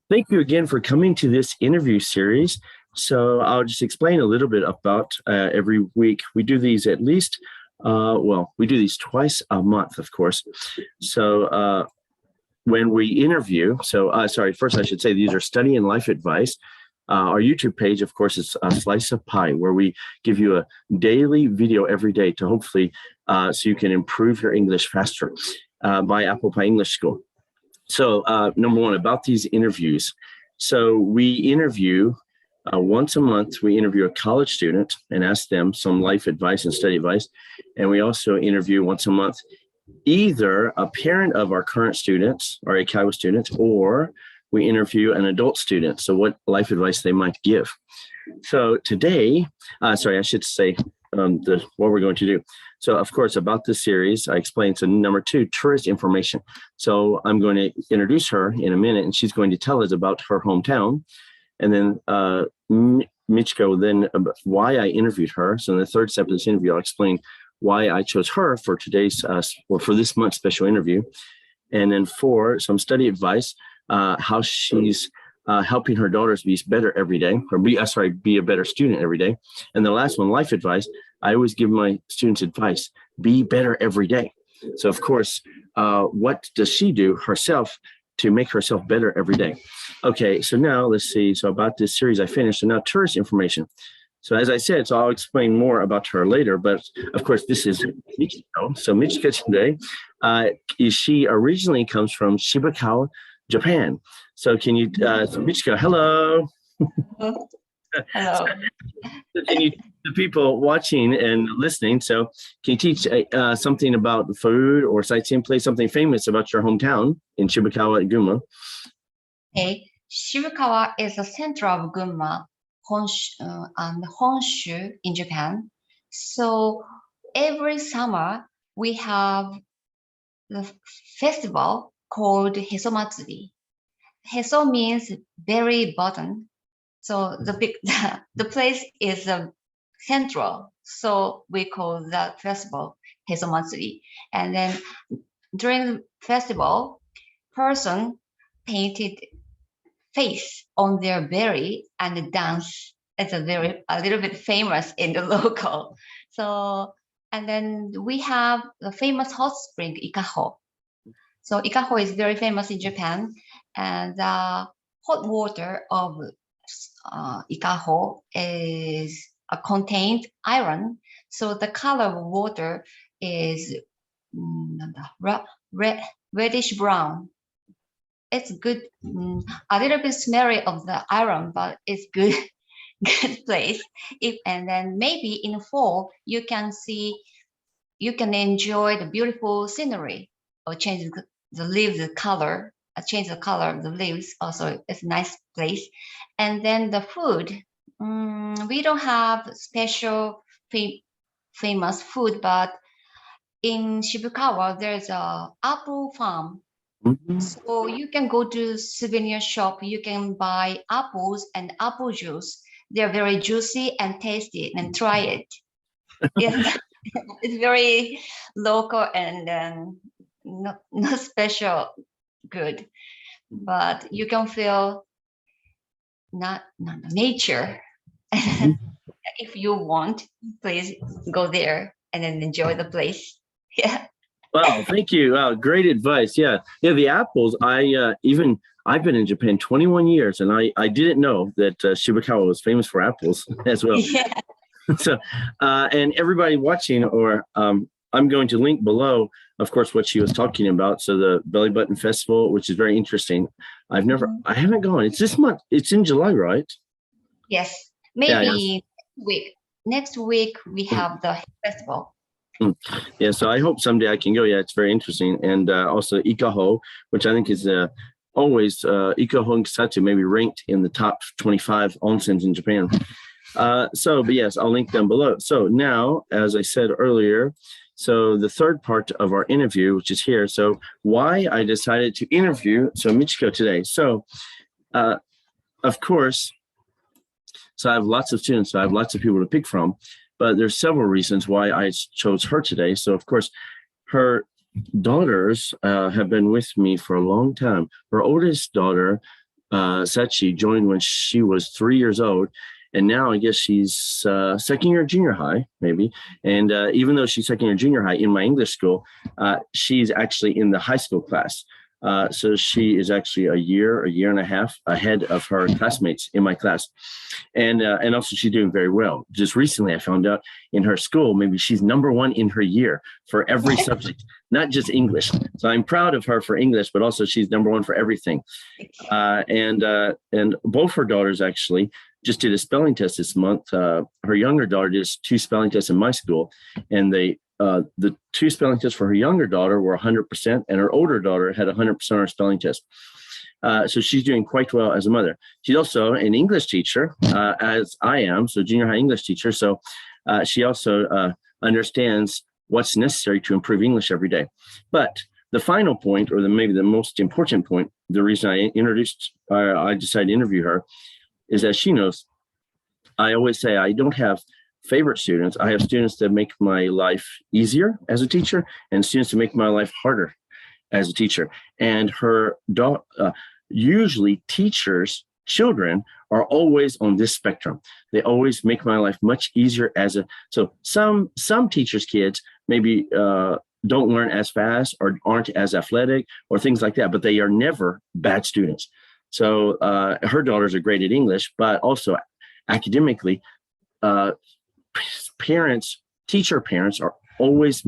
Thank you again for coming to this interview series. So I'll just explain a little bit about every week. We do these at least, we do these twice a month, of course. So when we interview, first I should say these are study and life advice. Our YouTube page, of course, is a Slice of Pie, where we give you a daily video every day to hopefully, so you can improve your English faster by Apple Pie English School. So number one, about these interviews. So we interview once a month, we interview a college student and ask them some life advice and study advice. And we also interview once a month either a parent of our current students or Eikaiwa students, or we interview an adult student. So what life advice they might give. So today, I should say what we're going to do. So of course, about this series, I explained. So number two, tourist information. So I'm going to introduce her in a minute, and she's going to tell us about her hometown. And then Michiko, then why I interviewed her. So in the third step of this interview, I'll explain why I chose her for today's, for this month's special interview. And then four, some study advice, how she's helping her daughters be better every day, or be a better student every day. And the last one, life advice. I always give my students advice, be better every day. So of course, what does she do herself to make herself better every day? Okay, so now let's see. So about this series I finished, so now tourist information. So as I said, so I'll explain more about her later, but of course this is Michiko. So Michiko today, she originally comes from Shibukawa, Japan. So can you, so Michiko, hello. Hello. So can you, the people watching and listening, so can you teach something about the food or sightseeing place, something famous about your hometown in Shibukawa and Gunma? Okay, Shibukawa is the center of Gunma and Honshu in Japan. So every summer we have the festival called Heso Matsuri. Heso means very bottom. So the place is central. So we call that festival Heso Matsuri. And then during the festival, person painted face on their belly and dance. It's a little bit famous in the local. So, and then we have the famous hot spring Ikaho. So Ikaho is very famous in Japan, and the hot water of Ikaho is contained iron. So the color of water is reddish brown. It's good, a little bit smelly of the iron, but it's good, good place. And then maybe in fall you can enjoy the beautiful scenery, or change the leaves color, change the color of the leaves. Also, it's a nice place. And then the food, we don't have special famous food, but in Shibukawa there's a apple farm. So you can go to souvenir shop, you can buy apples and apple juice. They're very juicy and tasty, and try it. It's very local and not special good, but you can feel not nature. If you want, please go there and then enjoy the place. Yeah. Wow, thank you. Wow, great advice. Yeah, the apples. I've been in Japan 21 years, and I didn't know that Shibukawa was famous for apples as well. Yeah. So, and everybody watching, or I'm going to link below, of course, what she was talking about. So the Belly Button Festival, which is very interesting. I haven't gone. It's this month. It's in July, right? Yes, maybe next week we have the festival. Yeah, so I hope someday I can go. Yeah, it's very interesting. And also Ikaho, which I think is always Ikaho and Kusatsu, maybe ranked in the top 25 onsens in Japan. But yes, I'll link them below. So now, as I said earlier, so the third part of our interview, which is here. So why I decided to interview Michiko today. So of course, so I have lots of students, so I have lots of people to pick from. But there's several reasons why I chose her today. So of course, her daughters have been with me for a long time. Her oldest daughter Sachi joined when she was 3 years old. And now I guess she's second year junior high, maybe. And even though she's second year junior high in my English school, she's actually in the high school class. So she is actually a year and a half ahead of her classmates in my class. And also she's doing very well. Just recently I found out in her school, maybe she's number one in her year for every subject, not just English. So I'm proud of her for English, but also she's number one for everything. And both her daughters actually just did a spelling test this month. Her younger daughter did 2 spelling tests in my school, and the 2 spelling tests for her younger daughter were 100%, and her older daughter had 100% on her spelling test. So she's doing quite well as a mother. She's also an English teacher, as I am, so junior high English teacher. So she also understands what's necessary to improve English every day. But the final point, or maybe the most important point, the reason I decided to interview her, is that she knows I always say I don't have favorite students. I have students that make my life easier as a teacher and students that make my life harder as a teacher. And her usually teachers' children are always on this spectrum. They always make my life much easier so some teachers' kids maybe don't learn as fast or aren't as athletic or things like that, but they are never bad students. So her daughters are great at English, but also academically, teacher parents are always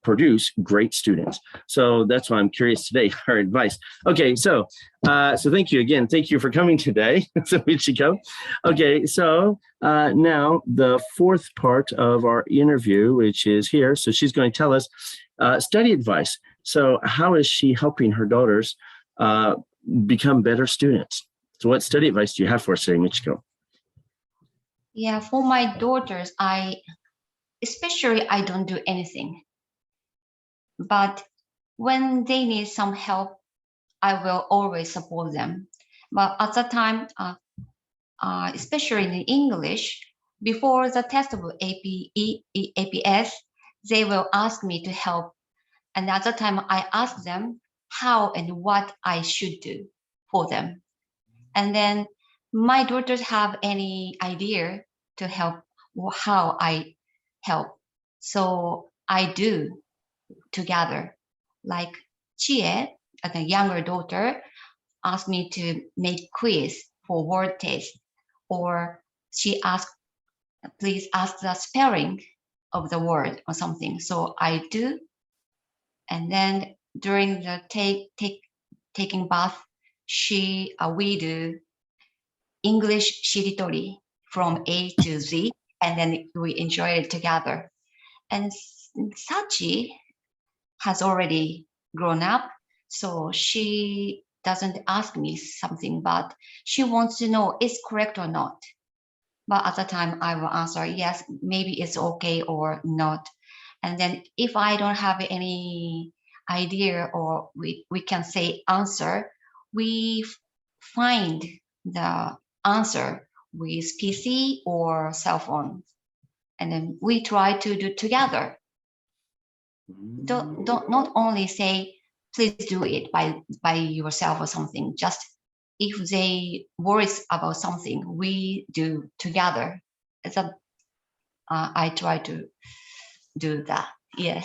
produce great students. So that's why I'm curious today, her advice. Okay, so thank you again. Thank you for coming today, so Michiko. Okay, so now the 4th part of our interview, which is here. So she's going to tell us study advice. So how is she helping her daughters become better students? So what study advice do you have for us today, Michiko? Yeah, for my daughters, I don't do anything. But when they need some help, I will always support them. But at the time, especially in English, before the test of APS, they will ask me to help. And at the time, I ask them how and what I should do for them. And then my daughters have any idea to help or how I help. So I do together. Like Chie, the younger daughter, asked me to make quiz for word test, or she asked, please ask the spelling of the word or something. So I do. And then during the taking bath, we do English shiritori from A to Z, and then we enjoy it together. And Sachi has already grown up, so she doesn't ask me something, but she wants to know is correct or not. But at the time, I will answer yes, maybe it's okay or not. And then if I don't have any idea or we can say answer, we find the answer with PC or cell phone. And then we try to do together. Don't not only say, please do it by yourself or something. Just if they worry about something, we do together. I try to do that. Yeah.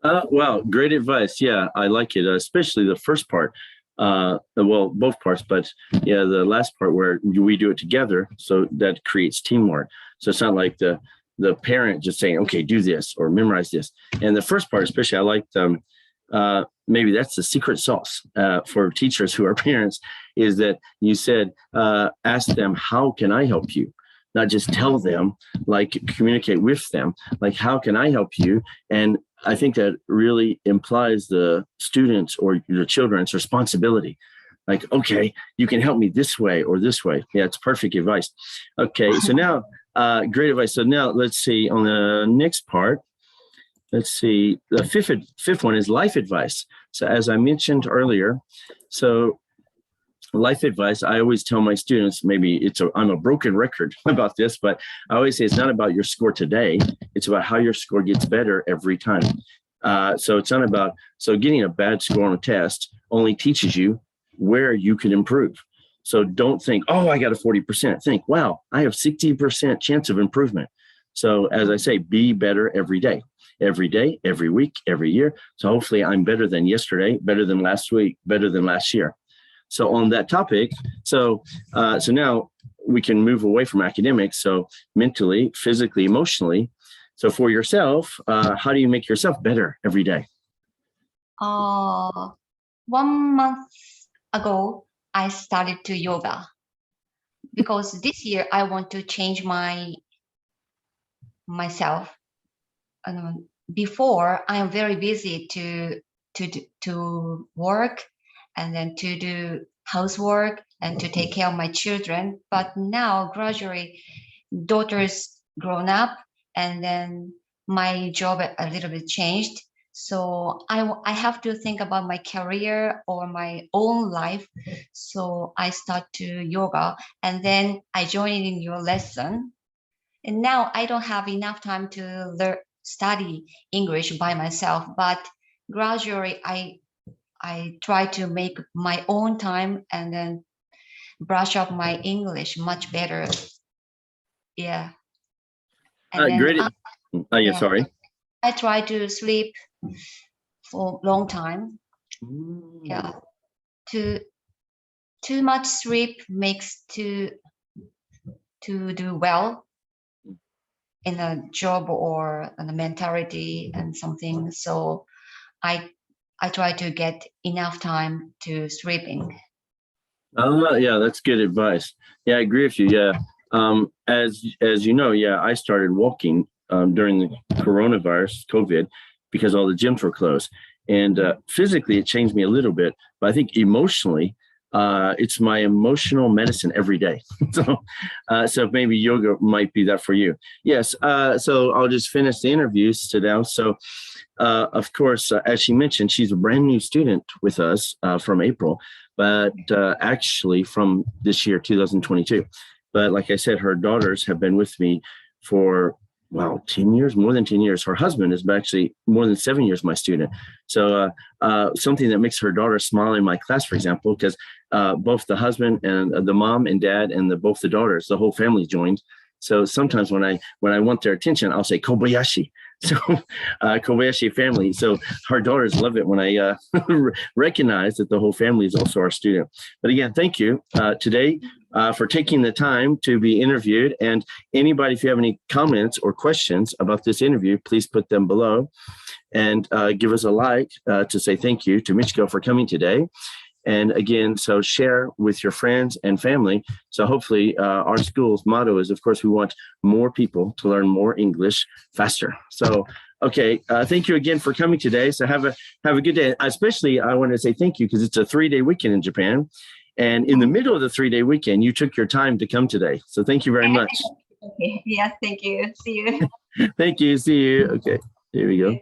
Well, great advice. Yeah, I like it, especially the first part. Well, both parts, but yeah, the last part where we do it together. So that creates teamwork. So it's not like the parent just saying, okay, do this or memorize this. And the first part, especially, I like maybe that's the secret sauce for teachers who are parents, is that you said, ask them, how can I help you? Not just tell them, like communicate with them, like, how can I help you? And I think that really implies the students or the children's responsibility. Like, okay, you can help me this way or this way. Yeah, it's perfect advice. Okay, so now, great advice. So now let's see on the next part. Let's see, the fifth one is life advice. So as I mentioned earlier, so life advice, I always tell my students, maybe I'm a broken record about this, but I always say it's not about your score today. It's about how your score gets better every time. So it's not about, so getting a bad score on a test only teaches you where you can improve. So don't think, oh, I got a 40%. Think, wow, I have 60% chance of improvement. So as I say, be better every day, every week, every year. So hopefully I'm better than yesterday, better than last week, better than last year. So on that topic, so now we can move away from academics. So mentally, physically, emotionally. So for yourself, how do you make yourself better every day? 1 month ago, I started to yoga because this year I want to change myself. Before I am very busy to work and then to do housework and to take care of my children. But now gradually, daughter's grown up and then my job a little bit changed. So I have to think about my career or my own life. So I start to yoga and then I join in your lesson. And now I don't have enough time to study English by myself, but gradually I try to make my own time and then brush up my English much better. Yeah. And then Great. Yeah, sorry. I try to sleep for a long time. Yeah. Too much sleep makes to do well in a job or in a mentality and something. So I try to get enough time to sleeping. Yeah, that's good advice. Yeah, I agree with you. Yeah. As you know, yeah, I started walking during the coronavirus, COVID, because all the gyms were closed. And physically, it changed me a little bit. But I think emotionally, it's my emotional medicine every day. So maybe yoga might be that for you. Yes. So I'll just finish the interviews today. So of course, as she mentioned, she's a brand new student with us from April, but actually from this year, 2022. But like I said, her daughters have been with me for, wow, 10 years, more than 10 years. Her husband is actually more than 7 years my student. So something that makes her daughter smile in my class, for example, because both the husband and the mom and dad and both the daughters, the whole family joined. So sometimes when I want their attention, I'll say Kobayashi. So Kobayashi family. So our daughters love it when I recognize that the whole family is also our student. But again, thank you today for taking the time to be interviewed. And anybody, if you have any comments or questions about this interview, please put them below and give us a like to say thank you to Michiko for coming today. And again, so share with your friends and family. So hopefully our school's motto is, of course, we want more people to learn more English faster. So, okay, thank you again for coming today. So have a good day. Especially, I want to say thank you because it's a 3-day weekend in Japan. And in the middle of the 3-day weekend, you took your time to come today. So thank you very much. Okay. Yes, thank you. See you. Thank you. See you. Okay, here we go.